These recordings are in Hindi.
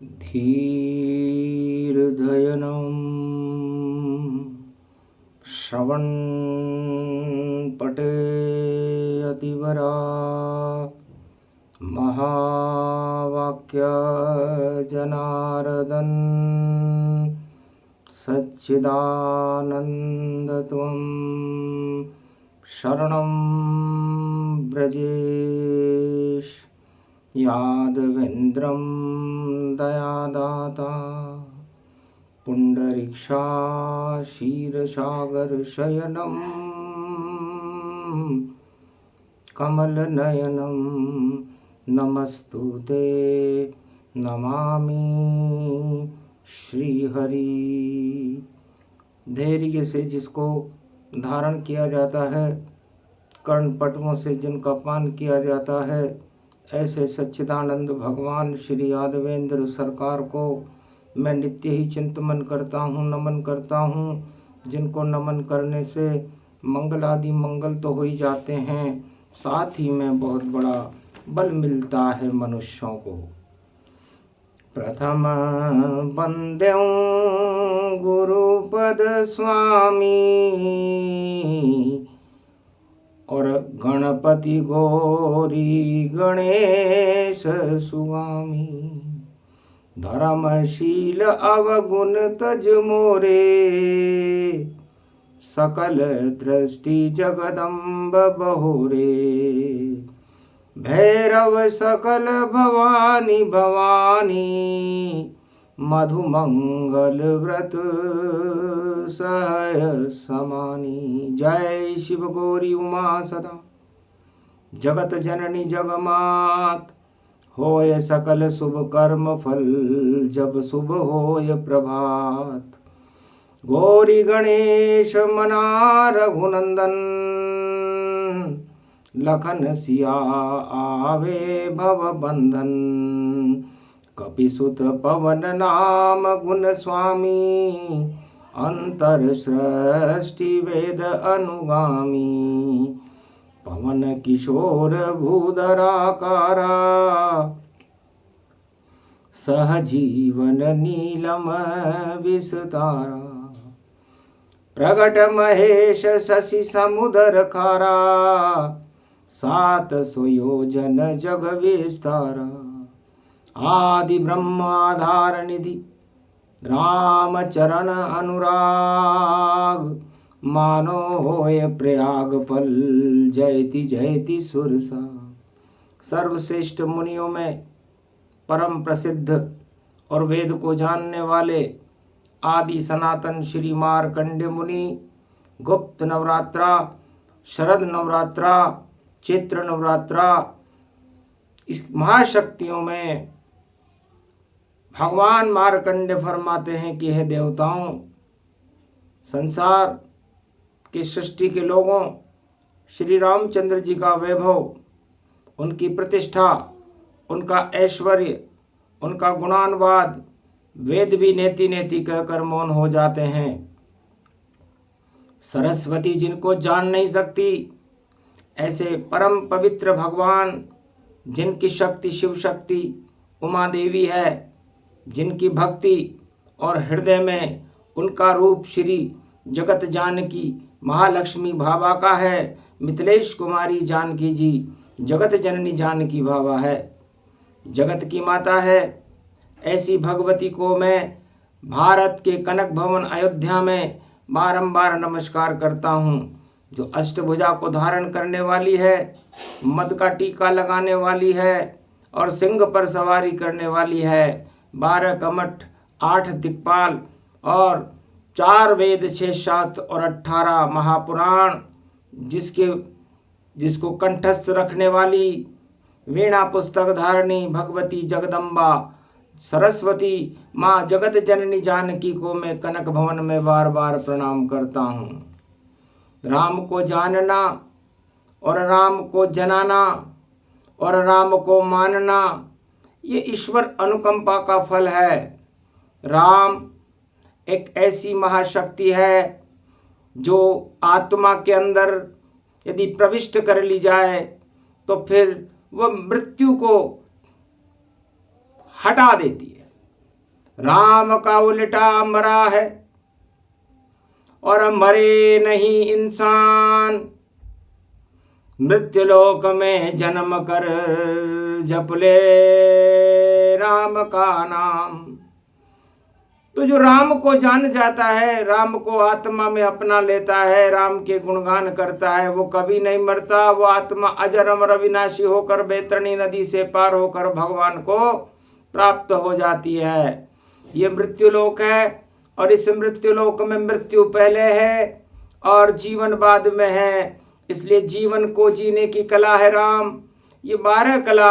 धीर्धयनं श्रवणपटे अतिवरा महावाक्य जनार्दन सच्चिदानन्दत्वं शरणं व्रजेश यादवेन्द्रं दयादाता पुण्डरीक्षा क्षीरसागरशयनं कमलनयनं नमस्तुते नमामि श्रीहरि। धैर्य से जिसको धारण किया जाता है, कर्णपटुओं से जिनका पान किया जाता है, ऐसे सच्चिदानंद भगवान श्री यादवेंद्र सरकार को मैं नित्य ही चिंतन करता हूँ, नमन करता हूँ। जिनको नमन करने से मंगल आदि मंगल तो हो ही जाते हैं, साथ ही में बहुत बड़ा बल मिलता है मनुष्यों को। प्रथम वंद्यं गुरुपद स्वामी और गणपति गौरी गणेश सुगामी। धर्मशील अवगुण तज मोरे सकल दृष्टि जगदम्ब बहोरे। भैरव सकल भवानी भवानी मधुमंगल व्रत सह समानी। जय शिव गौरी उमा सदा जगत जननी जगमात। होय सकल शुभ कर्म फल जब शुभ होय प्रभात। गौरी गणेश मना रघुनंदन लखन सिया आवे भव बंधन। कपिसुत पवन नाम गुण स्वामी अंतर सृष्टि वेद अनुगामी। पवन किशोर भूधराकारा सहजीवन नीलम विस्तारा। प्रगट महेश शशि समुदर खारा सात सुयोजन जग विस्तारा। आदि ब्रह्म आधार निधि राम चरण अनुराग। मानो होय प्रयाग फल जयति जयति सुरसा। सर्वश्रेष्ठ मुनियों में परम प्रसिद्ध और वेद को जानने वाले आदि सनातन श्री मार्कंडेय मुनि गुप्त नवरात्रा, शरद नवरात्रा, चैत्र नवरात्रा, इस महाशक्तियों में भगवान मार्कंडेय फरमाते हैं कि हे देवताओं, संसार की सृष्टि के लोगों, श्री रामचंद्र जी का वैभव, उनकी प्रतिष्ठा, उनका ऐश्वर्य, उनका गुणानुवाद वेद भी नेति नेति कहकर मौन हो जाते हैं। सरस्वती जिनको जान नहीं सकती, ऐसे परम पवित्र भगवान जिनकी शक्ति शिव शक्ति उमा देवी है, जिनकी भक्ति और हृदय में उनका रूप श्री जगत जानकी महालक्ष्मी भावा का है। मिथिलेश कुमारी जानकी जी जगत जननी जानकी भावा है, जगत की माता है। ऐसी भगवती को मैं भारत के कनक भवन अयोध्या में बारंबार नमस्कार करता हूँ, जो अष्टभुजा को धारण करने वाली है, मद का टीका लगाने वाली है और सिंह पर सवारी करने वाली है। 12 कमठ, 8 दिक्पाल और 4 वेद, 6 शास्त्र और 18 महापुराण जिसको कंठस्थ रखने वाली वीणा पुस्तक धारणी भगवती जगदम्बा सरस्वती माँ जगत जननी जानकी को मैं कनक भवन में बार बार प्रणाम करता हूँ। राम को जानना और राम को जनाना और राम को मानना, ये ईश्वर अनुकंपा का फल है। राम एक ऐसी महाशक्ति है जो आत्मा के अंदर यदि प्रविष्ट कर ली जाए तो फिर वह मृत्यु को हटा देती है। राम का उल्टा मरा है और मरे नहीं इंसान। मृत्युलोक में जन्म कर जप ले राम का नाम। तो जो राम को जान जाता है, राम को आत्मा में अपना लेता है, राम के गुणगान करता है, वो कभी नहीं मरता। वो आत्मा अजर अमर अविनाशी होकर बैतरणी नदी से पार होकर भगवान को प्राप्त हो जाती है। ये मृत्युलोक है और इस मृत्युलोक में मृत्यु पहले है और जीवन बाद में है। इसलिए जीवन को जीने की कला है राम। ये 12 कला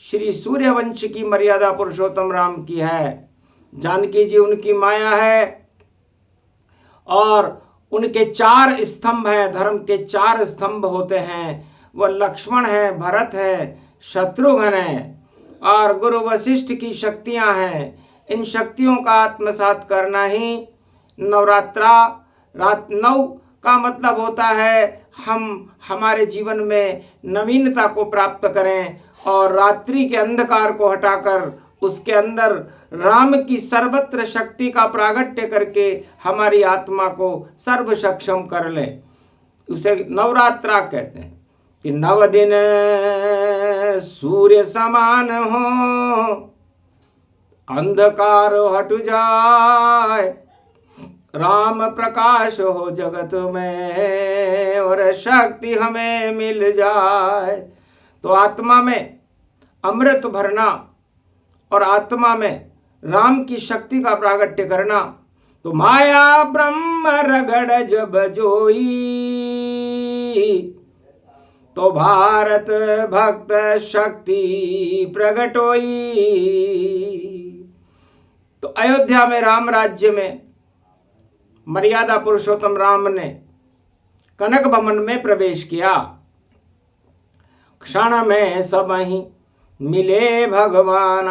श्री सूर्यवंश की मर्यादा पुरुषोत्तम राम की है। जानकी जी उनकी माया है और उनके 4 स्तंभ हैं। धर्म के 4 स्तंभ होते हैं। वह लक्ष्मण है, भरत है, शत्रुघ्न है और गुरु वशिष्ठ की शक्तियां हैं। इन शक्तियों का आत्मसात करना ही नवरात्रा। रात 9 का मतलब होता है हम हमारे जीवन में नवीनता को प्राप्त करें और रात्रि के अंधकार को हटाकर उसके अंदर राम की सर्वत्र शक्ति का प्रागट्य करके हमारी आत्मा को सर्व सक्षम कर लें। उसे नवरात्रा कहते हैं कि 9 दिन सूर्य समान हो, अंधकार हट जाए, राम प्रकाश हो जगत में और शक्ति हमें मिल जाए। तो आत्मा में अमृत भरना और आत्मा में राम की शक्ति का प्रागट्य करना। तो माया ब्रह्म रगड़ जब जोई, तो भारत भक्त शक्ति प्रगट होई। तो अयोध्या में राम राज्य में मर्यादा पुरुषोत्तम राम ने कनक भवन में प्रवेश किया। क्षण में सबहि मिले भगवान,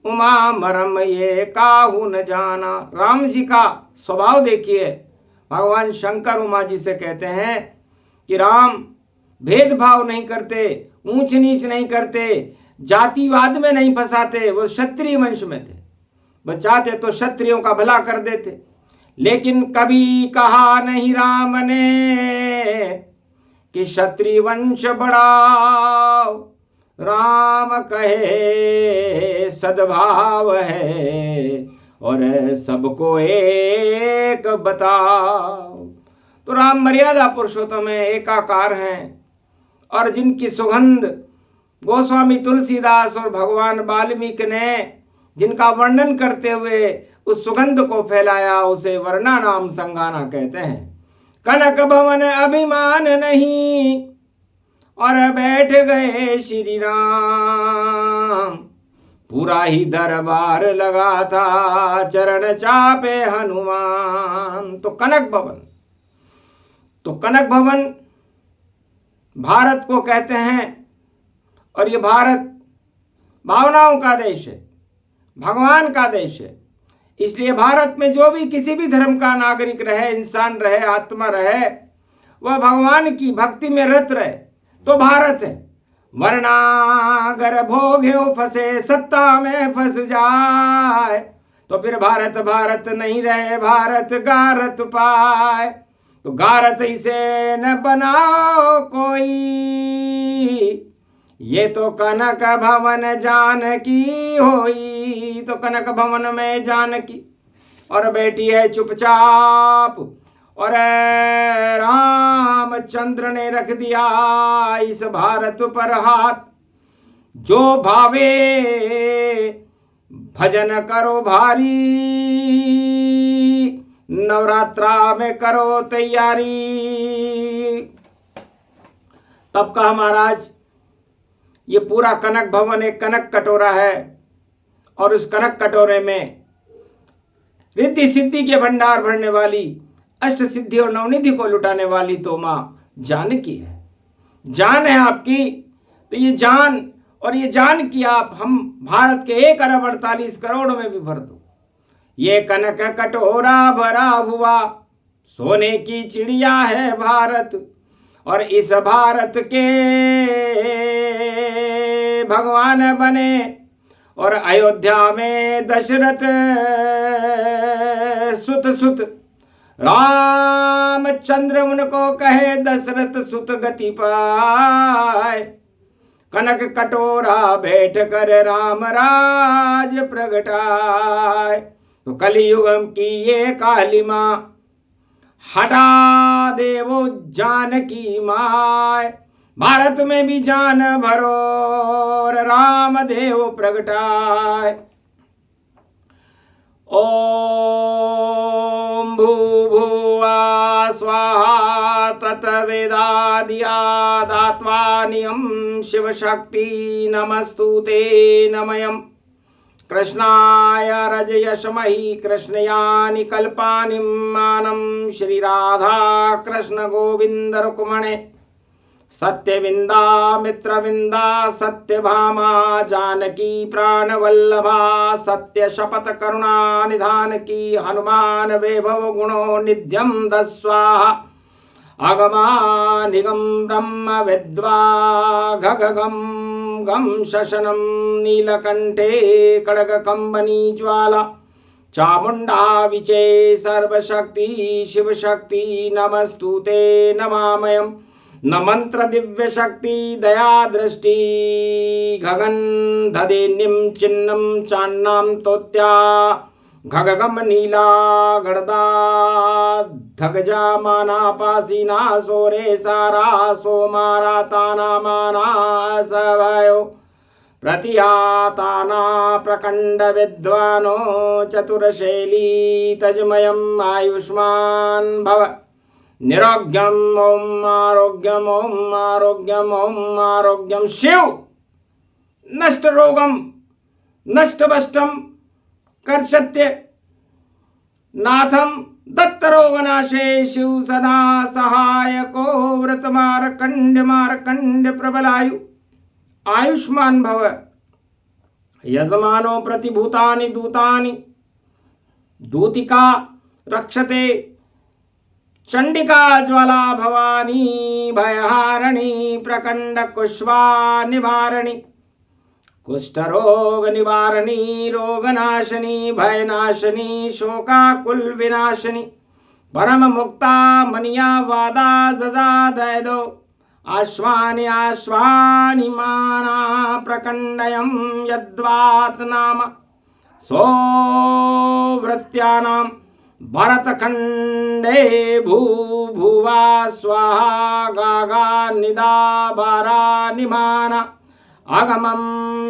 उमा मरम ये काहू न जाना। राम जी का स्वभाव देखिए। भगवान शंकर उमा जी से कहते हैं कि राम भेदभाव नहीं करते, ऊंच नीच नहीं करते, जातिवाद में नहीं फंसाते। वो क्षत्रिय वंश में थे, वो चाहते तो क्षत्रियों का भला कर देते। लेकिन कभी कहा नहीं राम ने कि क्षत्रिय वंश बढ़ाओ। राम कहे सद्भाव है और सबको एक बताओ। तो राम मर्यादा पुरुषोत्तम है, एकाकार हैं और जिनकी सुगंध गोस्वामी तुलसीदास और भगवान वाल्मीकि ने जिनका वर्णन करते हुए उस सुगंध को फैलाया, उसे वर्णा नाम संगाना कहते हैं। कनक भवन अभिमान नहीं और बैठ गए श्री राम, पूरा ही दरबार लगा था चरण चापे हनुमान। तो कनक भवन भारत को कहते हैं और ये भारत भावनाओं का देश है, भगवान का देश है। इसलिए भारत में जो भी किसी भी धर्म का नागरिक रहे, इंसान रहे, आत्मा रहे, वह भगवान की भक्ति में रत रहे तो भारत है। वरना अगर भोग्यों फंसे सत्ता में फंस जाए तो फिर भारत भारत नहीं रहे, भारत गारत पाए। तो गारत इसे न बनाओ कोई, ये तो कनक भवन जानकी होई। तो कनक भवन में जानकी और बैठी है चुपचाप और रामचंद्र ने रख दिया इस भारत पर हाथ। जो भावे भजन करो भारी, नवरात्रा में करो तैयारी। तब कहा महाराज ये पूरा कनक भवन एक कनक कटोरा है और उस कनक कटोरे में रिद्धि सिद्धि के भंडार भरने वाली, अष्ट सिद्धि और नवनिधि को लुटाने वाली तो मां जानकी है। जान है आपकी, तो ये जान और ये जान की आप हम भारत के 1 अरब 48 करोड़ में भी भर दो। ये कनक कटोरा भरा हुआ सोने की चिड़िया है भारत और इस भारत के भगवान बने और अयोध्या में दशरथ सुत रामचंद्र उनको कहे दशरथ सुत गति पाए, कनक कटोरा बैठ कर राम राज प्रगटाए। तो कलियुग की ये काली माँ हटा दे वो जानकी माय, भारत में भी जान भरो और राम देव प्रगटाए। ओम भूभुवा स्वाहा तत्वेदादियादात्वानियं शिव शक्ति नमस्तुते नमयम्। कृष्णाय रजयशमहि कृष्णयानि कल्पानि मानं श्री राधा कृष्ण गोविंद रुक्मणे सत्यविंदा मित्रविंदा सत्यभामा जानकी प्राणवल्लभा सत्य शपथ करुणा निधान की हनुमान वैभव गुणो निध्यं दस्वाहा अगमा निगम ब्रह्म विद्वा घगगम गम शशनम नीलकंठे खड्ग कंबनी ज्वाला चामुंडा विचे सर्वशक्ति शिवशक्ति नमस्तुते नमामयम्। न मंत्र दिव्य शक्ति दया दृष्टि गगन धदेन्यम चिन्नम चान्नाम तोत्या घगगम नीला गड़दा धगजा माना पासीना सोरे सारा सोमारा ताना माना सवयो प्रतिहाताना प्रकंड विद्वानो चतुरशैली तजमयम आयुष्मान भव निरोग्यम ओम आरोग्यम ओम आरोग्यम ओम आरोग्यम। शिव नष्ट रोगम नष्ट वष्टम कर्षत्य नाथम दत्त रोगनाशे शिव सदा सहायको व्रत मारकंड प्रबलायु आयुष्मान भव। यजमानो प्रतिभूतानि दूतानि दूतिका रक्षते चंडिका ज्वाला भवानी भयहारिणी प्रकंड कुष्वा निवारणी कुष्ठ रोग निवारणी रोगनाशनी भयनाशनी शोकाकुल विनाशनी परम मुक्ता मनिया वादा जजा दैदो आश्वानि आश्वानि माना प्रकंडयम यद्वात नाम सोवृत्यानाम भरतखंडे भूभुवा स्वाहा गागा निदा बारा निमाना आगमं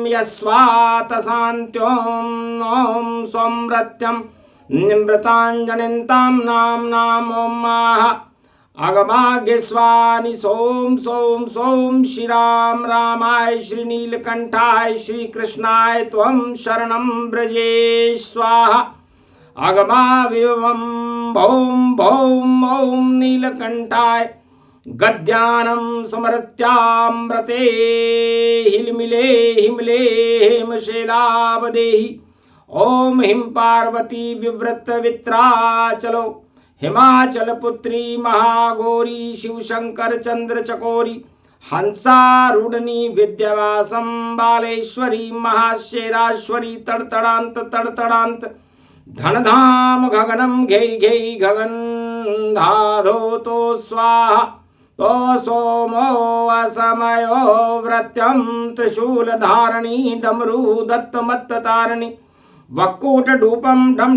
यस्वात शान्त्यों ओम सोमृत्यं निमृतांजनितां नाम ओम माह आगमाग्यस्वानि सोम सोम सोम श्री राम रामाय श्री नीलकंठाय श्री कृष्णाय त्वं शरणं व्रजे स्वाहा आगमा विवम भौम भौम ओम नीलकंठाय गद्यानं समरत्यामृते हिलमिले हिमले हेमशैलावदेहि ओम हिम पार्वती विव्रत वित्राचलो हिमाचल पुत्री महागौरी शिवशंकर चंद्र चकोरी हंसारूढ़नी विद्यावासं बालेश्वरी महाशेराश्वरी तड़तड़ांत धनधाम गगनम घै गगन धाधो तो स्वाहा तो सोमो असमयो व्रत्यं त्रिशूल धारणी डमरू दत्त मत्त तारणी वक्कूट डूपम डम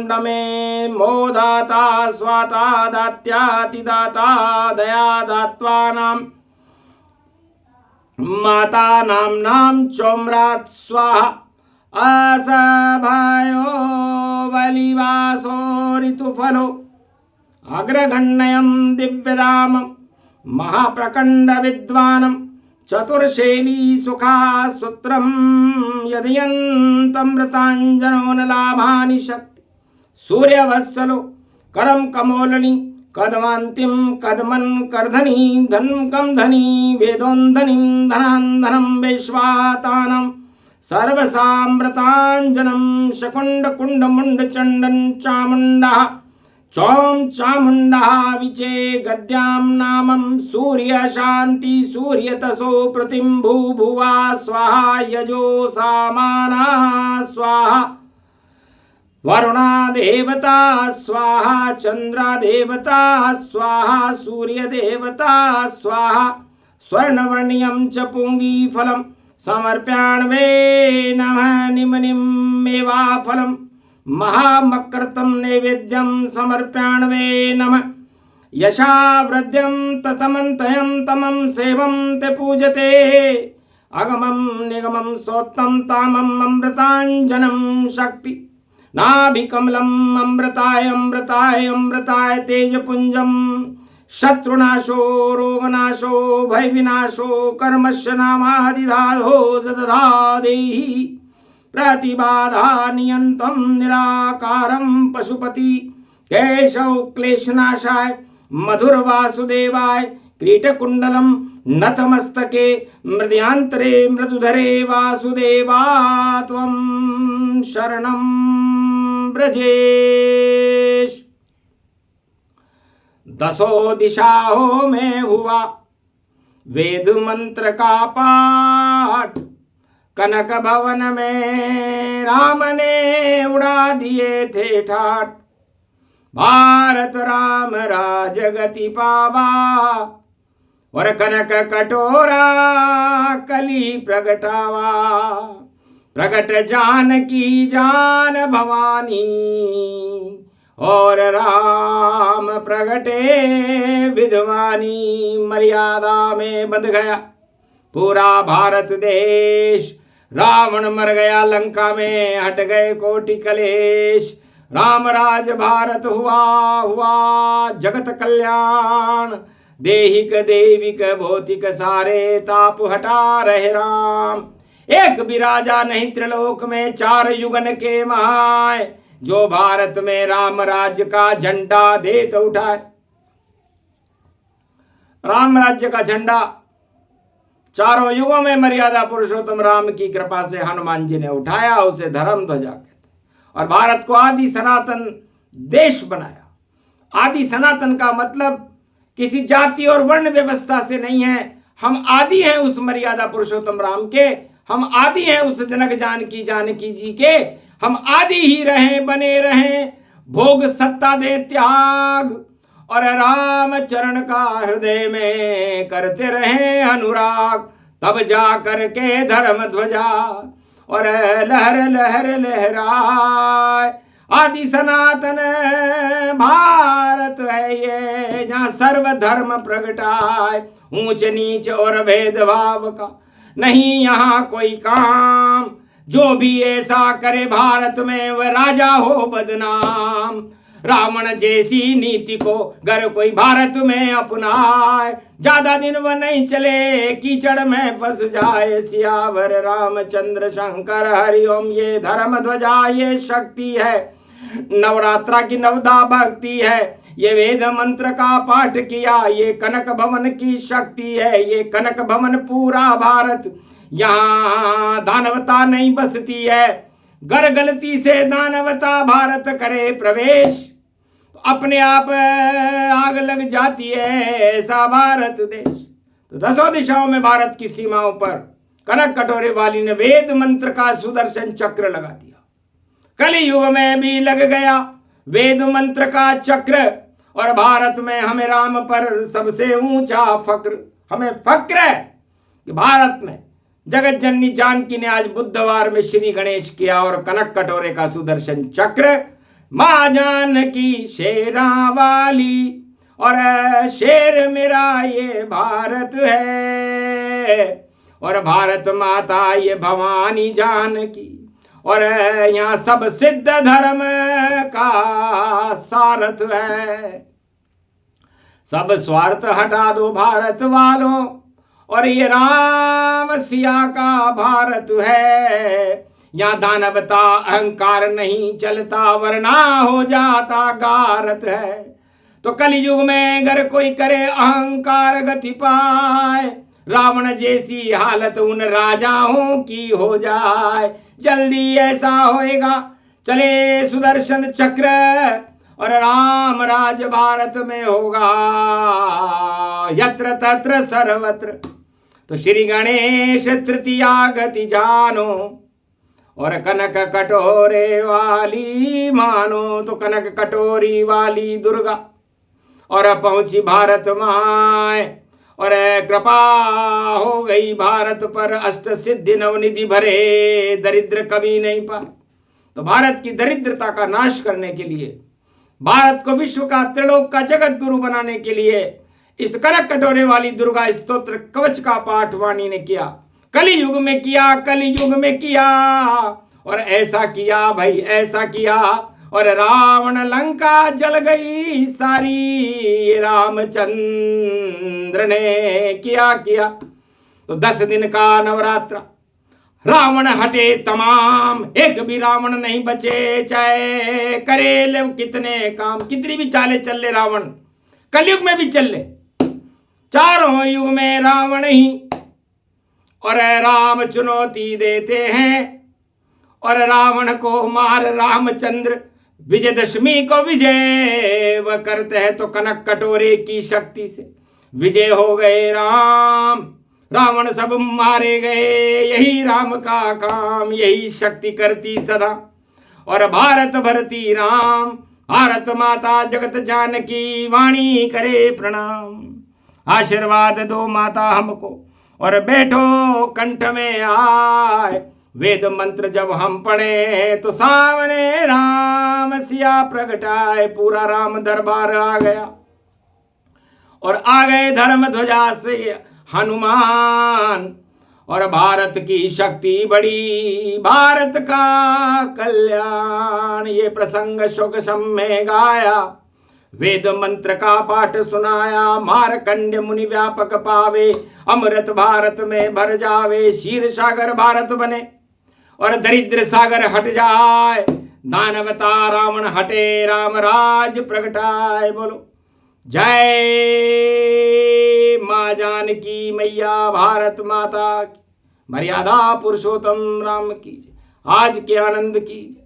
डमे मोदाता स्वाता दात्यातिदाता दया दात्वानां माता नाम चोम्रात् स्वाहा असभायो बलिवासो ऋतुफलो अग्रगण्यं दिव्यदाम महाप्रकंड विद्वानं चतुर्शैली सुखा सूत्रं यदयन्तमृताञ्जनो न लाभानि शक्ति सूर्यवत्सलो करम कमोलनी कदमान्तिम कदमन करधनी धन कम धनी वेदोन्दनिं धनान्दनं वैश्वातानं सर्वसामृताञ्जनं शकुण्ड कुण्ड मुण्ड चण्डन चामुण्डः चौं चामुंडा विचे गद्याम नामं सूर्य शांति सूर्य तसो प्रतिम भूभुवा स्वाहा यजो सामाना स्वाहा वरुणा देवता स्वाहा चंद्रा देवता स्वाहा सूर्य देवता स्वाहा स्वर्णवर्णियं च पुंगी फलम समर्प्याण्वे नमः निम्निमेवा फलम महामक्रतं नैवेद्यं समर्प्याण्वे नमः यशावृद्ध्यं ततमन्तयं तमं सेवं ते पूजते अगमं निगमं सोत्तं तामं अमृताञ्जनं शक्ति नाभिकमलम् अमृताय अमृताय अमृताय तेजपुंजं शत्रुनाशो रोगनाशो भयविनाशो कर्मस्य नामादिधाधो सदधादेहि प्रतिबाधा नियन्तं निराकारं पशुपति केशव क्लेशनाशाय मधुर वासुदेवाय क्रीटकुण्डलं नतमस्तके मृदयांतरे मृदुधरे वासुदेवा त्वं शरणं ब्रजेश। दसों दिशाओं में हुआ वेद मंत्र का पाठ, कनक भवन में राम ने उड़ा दिए थे ठाट। भारत राम राज गति पावा और कनक कटोरा कली प्रगटावा। प्रगट जानकी जान भवानी और राम प्रगटे विधवानी। मर्यादा में बंध गया पूरा भारत देश, रावण मर गया लंका में, हट गए कोटि कलेश। राम राज भारत हुआ जगत कल्याण, देहिक देविक भौतिक सारे ताप हटा रहे राम। एक भी राजा नहीं त्रिलोक में, चार युगन के महाय, जो भारत में राम राज्य का झंडा दे तो उठाए। राम राज्य का झंडा चारों युगों में मर्यादा पुरुषोत्तम राम की कृपा से हनुमान जी ने उठाया, उसे धर्म ध्वजा कहते, और भारत को आदि सनातन देश बनाया। आदि सनातन का मतलब किसी जाति और वर्ण व्यवस्था से नहीं है। हम आदि हैं उस मर्यादा पुरुषोत्तम राम के, हम आदि हैं उस जनक जानकी जी के। हम आदि ही रहें, बने रहें, भोग सत्ता दे त्याग, और राम चरण का हृदय में करते रहें अनुराग। तब जा करके धर्म ध्वजा और लहर लहर लहराए। आदि सनातन भारत है ये, जहाँ सर्व धर्म प्रगटाए। ऊंच नीच और भेदभाव का नहीं यहाँ कोई काम, जो भी ऐसा करे भारत में वह राजा हो बदनाम। रावण जैसी नीति को गर कोई भारत में अपनाए, ज्यादा दिन वह नहीं चले कीचड़ में फंस जाए। सियावर रामचंद्र शंकर हरिओम, ये धर्म ध्वजा ये शक्ति है, नवरात्रा की नवदा भक्ति है। ये वेद मंत्र का पाठ किया, ये कनक भवन की शक्ति है। ये कनक भवन पूरा भारत, यहाँ दानवता नहीं बसती है। गर गलती से दानवता भारत करे प्रवेश, तो अपने आप आग लग जाती है ऐसा भारत देश। तो दसों दिशाओं में भारत की सीमाओं पर कनक कटोरे वाली ने वेद मंत्र का सुदर्शन चक्र लगा दिया। कली युग में भी लग गया वेद मंत्र का चक्र, और भारत में हमें राम पर सबसे ऊंचा फक्र। हमें फक्र है कि भारत में जगत जननी जानकी ने आज बुधवार में श्री गणेश किया, और कनक कटोरे का सुदर्शन चक्र मां जानकी शेरा वाली, और शेर मेरा ये भारत है, और भारत माता ये भवानी जानकी, और यहाँ सब सिद्ध धर्म का सारथ है। सब स्वार्थ हटा दो भारत वालों, और ये राम सिया का भारत है। यहाँ दानवता अहंकार नहीं चलता, वरना हो जाता गारत है। तो कलयुग में अगर कोई करे अहंकार गति पाए, रावण जैसी हालत उन राजाओं की हो जाए। जल्दी ऐसा होएगा, चले सुदर्शन चक्र और राम राज भारत में होगा यत्र तत्र सर्वत्र। तो श्री गणेश तृतीया गति जानो और कनक कटोरे वाली मानो। तो कनक कटोरी वाली दुर्गा और पहुंची भारत माए और कृपा हो गई भारत पर, अष्ट सिद्धि नवनिधि भरे दरिद्र कभी नहीं पाए। तो भारत की दरिद्रता का नाश करने के लिए, भारत को विश्व का त्रिलोक का जगत गुरु बनाने के लिए इस कनक कटोरे वाली दुर्गा स्तोत्र कवच का पाठ वाणी ने किया। कली युग में किया, कली युग में किया और ऐसा किया भाई, ऐसा किया और रावण लंका जल गई सारी, रामचंद्र ने किया। तो 10 दिन का नवरात्र, रावण हटे तमाम, एक भी रावण नहीं बचे, चाहे करे ले कितने काम, कितनी भी चाले चल ले रावण, कलयुग में भी चल ले, चारों युग में रावण ही। और राम चुनौती देते हैं और रावण को मार रामचंद्र, विजयदशमी को विजय वह करते हैं। तो कनक कटोरे की शक्ति से विजय हो गए राम, रावण सब मारे गए। यही राम का काम, यही शक्ति करती सदा और भारत भरती राम। भारत माता जगत जानकी वाणी करे प्रणाम। आशीर्वाद दो माता हमको और बैठो कंठ में आए, वेद मंत्र जब हम पढ़े तो सामने राम सिया प्रगटाए। पूरा राम दरबार आ गया और आ गए धर्म ध्वजा से हनुमान और भारत की शक्ति बड़ी, भारत का कल्याण। ये प्रसंग शोक में गाया, वेद मंत्र का पाठ सुनाया। मारकंड मुनि व्यापक पावे, अमृत भारत में भर जावे। क्षीर सागर भारत बने और दरिद्र सागर हट जाए। दानवता रावण हटे, राम राज प्रगटाए। बोलो जय माँ जानकी मैया भारत माता की, मर्यादा पुरुषोत्तम राम की, आज के आनंद की।